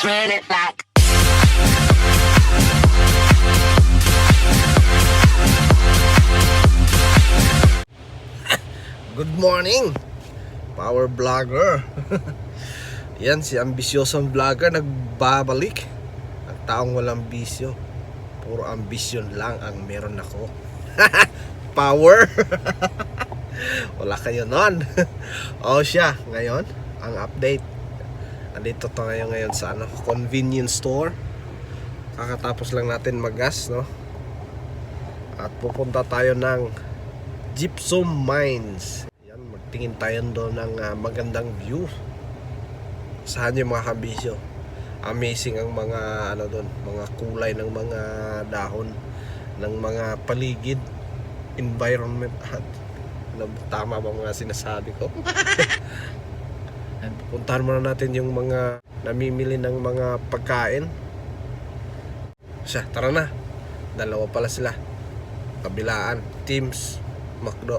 Spread it like. Good morning, power vlogger. Yan si ambisyosong vlogger nagbabalik. Ang taong walang bisyo, puro ambisyon lang ang meron ako. Power. Wala kayo nun. O siya, ngayon ang update. Andito tayo ngayon sa convenience store. Kakatapos lang natin maggas, no? At pupunta tayo ng Gypsum Mines. Yan, magtingin tayo doon ng magandang view. Saan yung mga kabisyo? Amazing ang mga doon, mga kulay ng mga dahon, ng mga paligid, environment. Tama ba mga sinasabi ko? Puntahan muna natin yung mga namimili ng mga pagkain. Siya, tara na. Dalawa pala sila. Kabilaan, Teams McDo.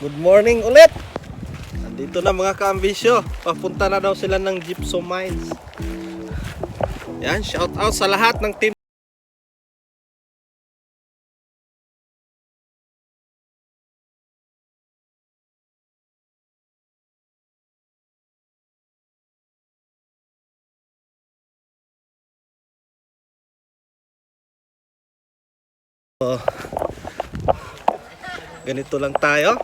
Good morning ulit. Nandito na mga kaambisyo. Papunta na daw sila ng Gypsum Mines. Yan, shout out sa lahat ng team. Ganito lang tayo.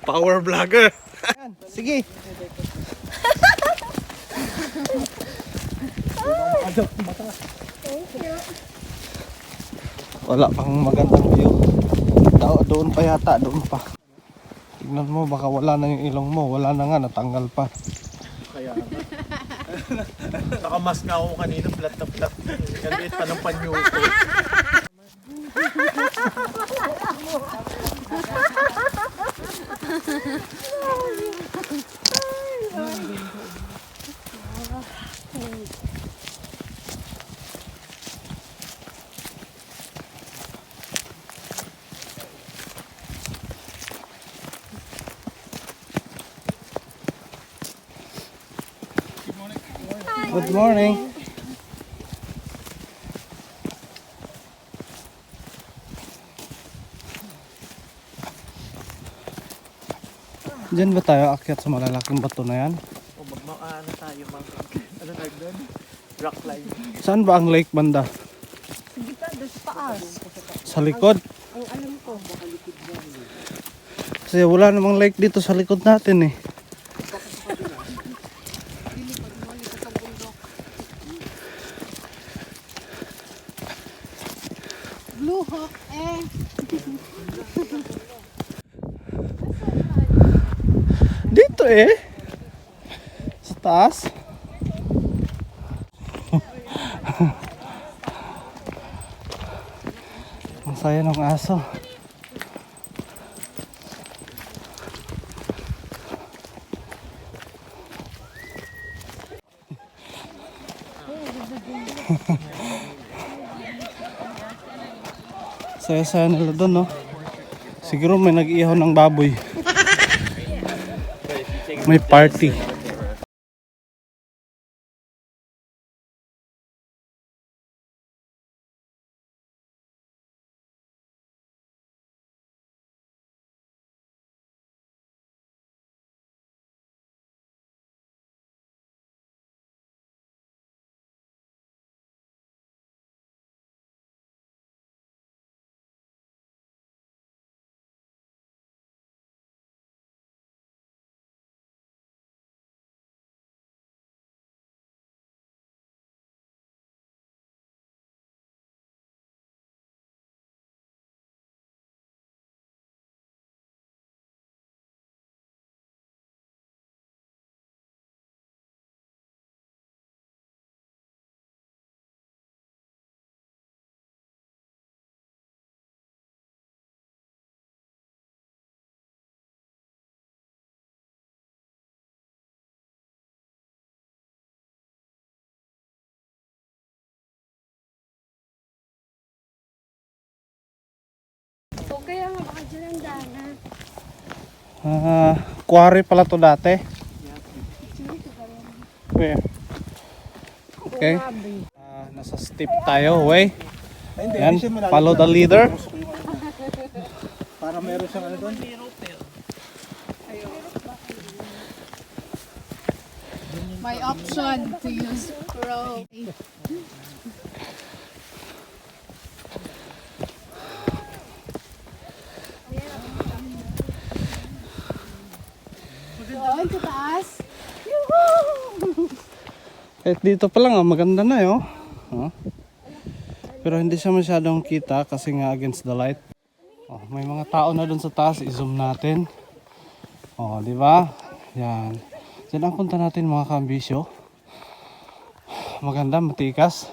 Power vlogger. Sige. Wala pang magandang view. Doon pa yata, doon pa. Tignan mo, baka wala na yung ilong mo. Wala na nga, natanggal pa. Kaya nakamas nga ako kanina, flat na flat. Kaliit pa ng panyo ko. Good morning. Diyan ba tayo akyat sa malalaking bato na yan? O magmaano tayo mga ano tawag doon? Rock line. Saan ba ang lake banda? Hindi ka, doon sa taas. Sa likod? Ang alam ko. Kasi wala namang lake dito sa likod natin eh. Blue Hawk eh. Dito eh. Sa taas. Ang saya ng aso. Saya-saya nila doon, no? Siguro may nag-ihaw ng baboy. May party. O kaya nga baka dyan ang dana. Quarry pala to dati. Where? Okay. Nasa steep tayo, way. Yan, follow the leader. Para meron siyang ano doon? May option to use pro. Doon sa taas. Kahit dito pa lang, maganda na yun. Pero hindi siya masyadong kita kasi nga against the light. May mga tao na doon sa taas, i-zoom natin. Di ba? Yan. Diyan ang punta natin mga kaambisyo. Maganda, matikas.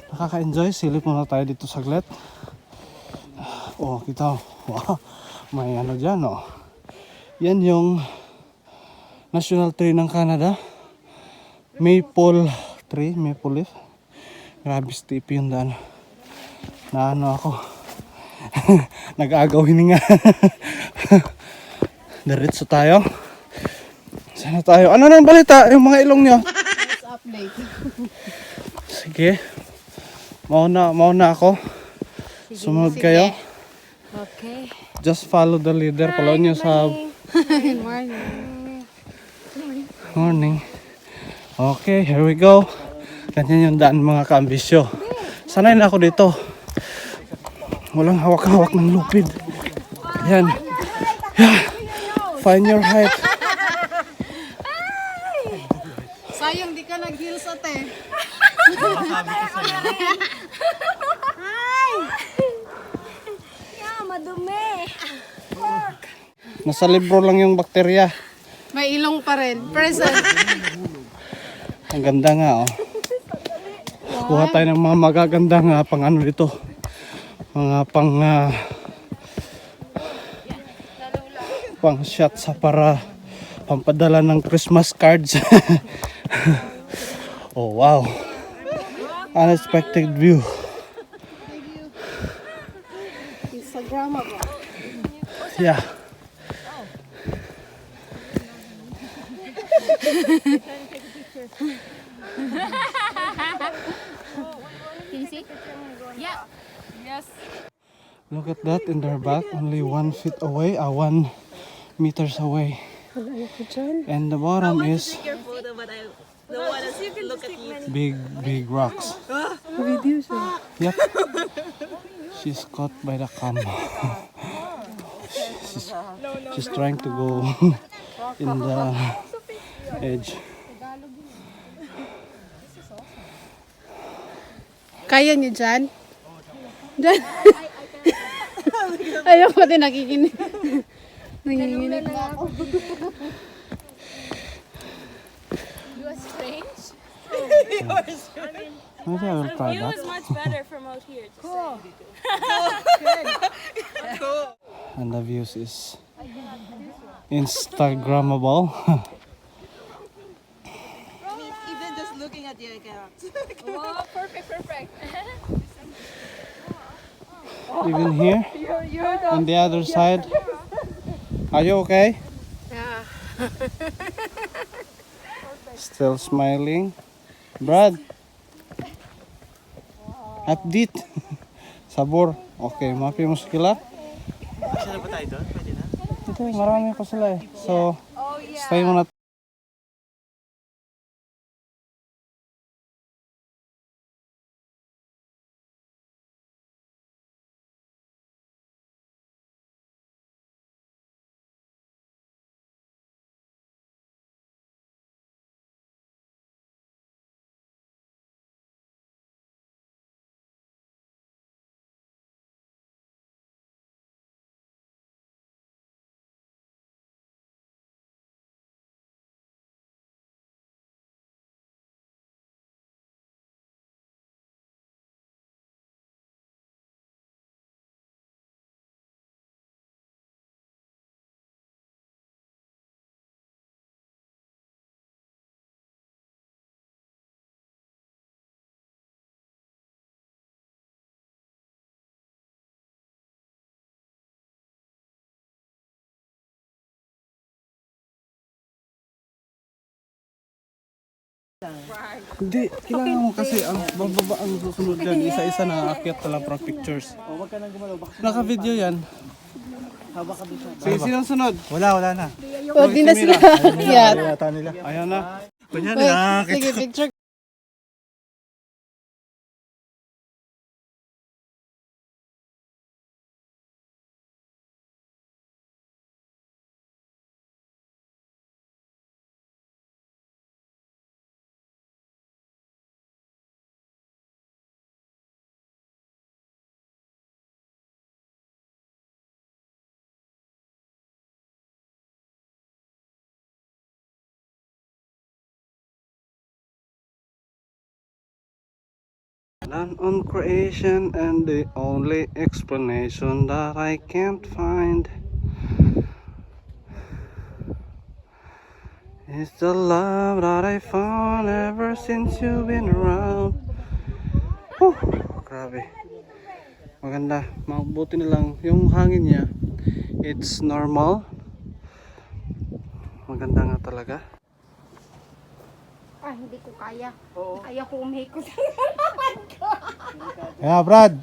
Nakaka-enjoy. Silip muna tayo dito saglit. Kita. Wow. May ano dyan, Yan yung national tree ng Canada. Maple tree, maple leaf. Grabe steep yung daan. Na ano ako. Nag-agaw hininga. Diretso tayo. Sana tayo. Ano nang balita? Yung mga ilong nyo? Let's update. Sige. Mauna ako. Sumunod kayo. Okay. Just follow the leader. Follow nyo sa Good morning. morning. Okay, here we go. Ganyan yung daan mga kaambisyo. Sanay na ako dito. Walang hawak-hawak ng lupid. Yan. Yeah. Find your height. Sayang di ka nag-heels ate. Yeah, madumi. Nasa libro lang yung bakterya. May ilong pa rin. Present. Ang ganda nga oh. Kuha tayo ng mga magagandang pang ano dito. Mga pang shot sa para pampadala ng Christmas cards. Oh wow. Unexpected view. Instagrammable. Yeah. Can you see? Yeah. Yes. Look at that in their back, only 1 feet away, 1 meters away. And the bottom is big rocks. Yep. She's caught by the cam. She's trying to go in the edge. Kaya niyo dyan? Dyan? Ayaw ko din nakikinig. Nanginginig na ako. You are strange. Maybe I will try that. Much better from out here. Cool. And the views is Instagrammable. Even just looking at you, I cannot. Wow, perfect. Even here, on the other side. Are you okay? Yeah. Still smiling. Brad. Update. Sabor. Okay, mapi mo sila. Saan na ba tayo doon? Pwede na? Ito, marami pa sila eh. So, stay muna. Hindi, kailangan mo kasi ang bababa ang susunod dyan. Isa-isa na aakyat na lang para pictures. O, wag ka nang gumalaw. Baka Naka-video yan. hawak ka doon sa... Sige, sinong sunod? Wala na. O, di na sila. Akyat. Yata nila. Ayaw na. Kunya Wait, na. sige, picture Land on creation and the only explanation that I can't find is the love that I found ever since you've been around. Whew, grabe. Maganda. Mabuti na lang yung hangin niya. It's normal. Maganda nga talaga. Ah, hindi ko kaya. Kaya ko umikot. Yeah, Brad.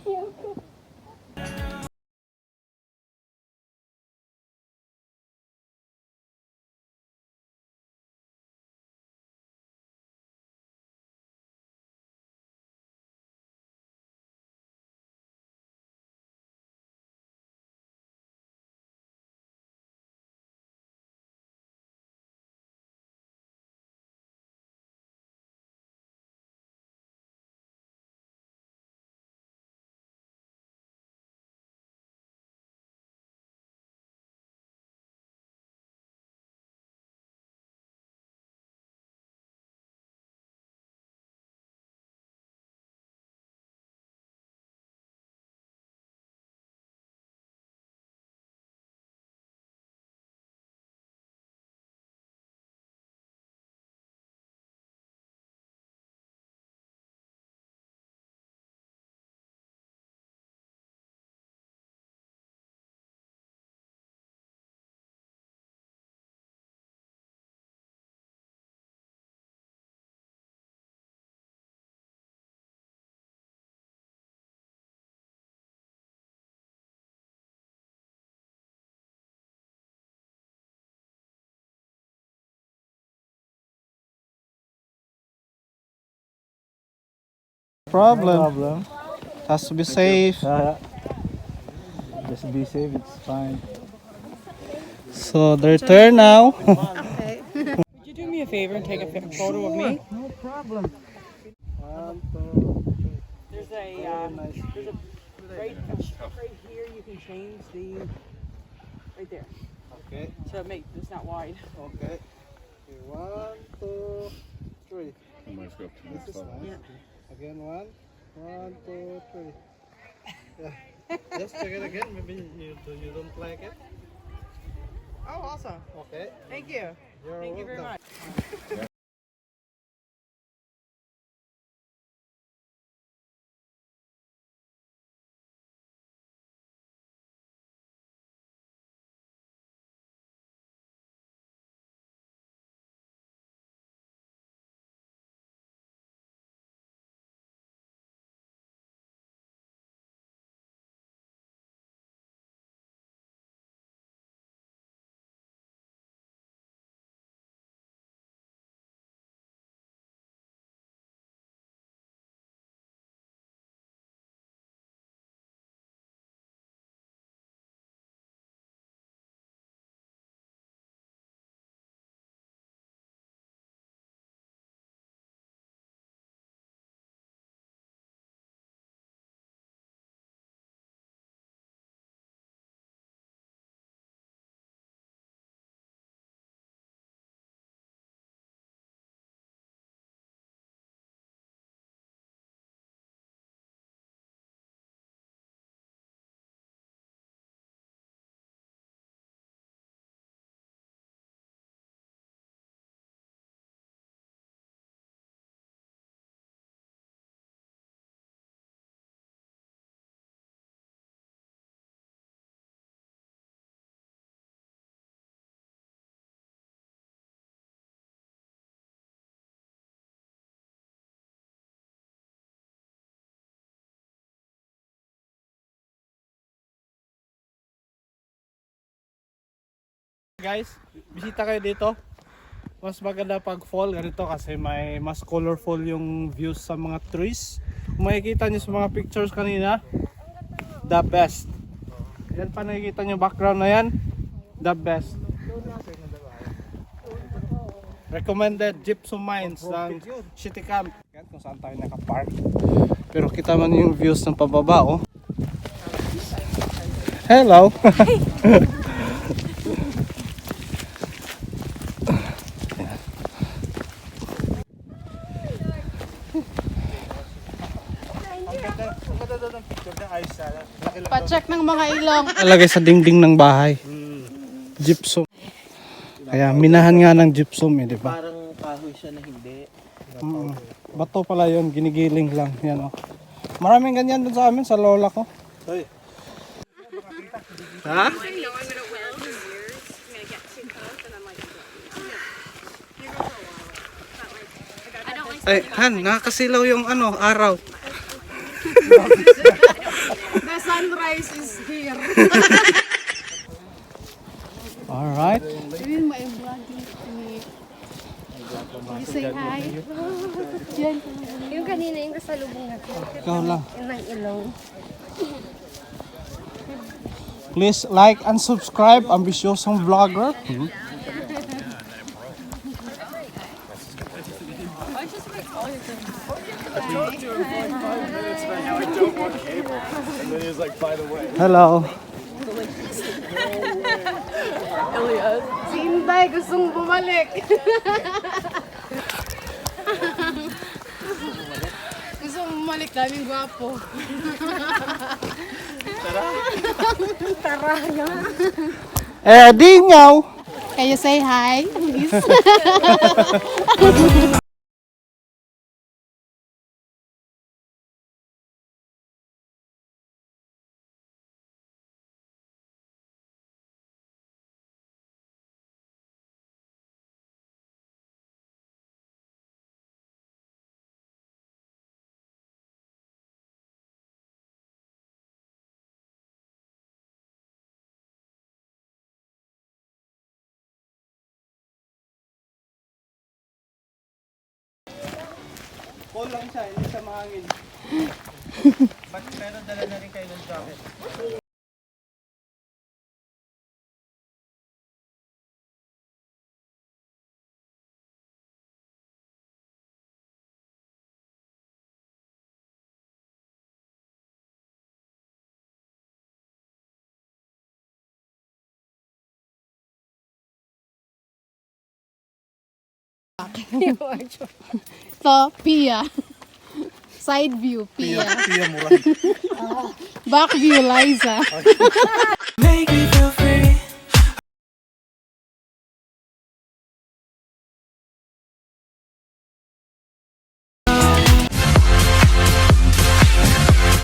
Problem. Has to be safe. Just be safe, it's fine. So their turn now. Okay. Would you do me a favor and take a photo of me? No problem. There's a right here. You can change the right there. Okay. So make it's not wide. Okay. 1, 2, 3. This is nice. Again, 1, 2, 3. Yeah. Just check it again. Maybe you don't like it. Oh, awesome. Okay. Thank you. You're Thank you very welcome. much. Guys, bisita kayo dito. Mas maganda pag fall ganito kasi may mas colorful yung views sa mga trees. Kung makikita nyo sa mga pictures kanina, the best. Yan pa nakikita nyo background na yan, the best. Recommended gypsum mines ng City Camp. Yan kung saan tayo nakapark. Pero kita man yung views ng pababa, oh. Hello! Pa-check ng mga ilong. Nalagay sa dingding ng bahay. Gypsum. Kaya minahan nga ng gypsum eh, di ba? Parang kahoy siya na hindi. Bato pala yun, ginigiling lang. Yan, oh. Maraming ganyan dun sa amin, sa lola ko. Ha? Ay, Han, nakakasilaw yung ano, araw. The sunrise is here. Alright. Ayun, may vlogging kami. You say hi. Yan. Yung kanina yung kasalubong natin. Ikaw lang. Yung ng ilong. Please like and subscribe. Ambisyosong vlogger. Hello. Si Inday gustong bumalik. Gustong bumalik, daming gwapo. Tara nga. Eh, di ngaw. Can you say hi, please? Call lang siya, hindi siya mahangin. Ba't meron dala na rin kayo ng jacket? To, Pia. Side view, Pia. Pia Murag. Back view, Liza. Make me feel free.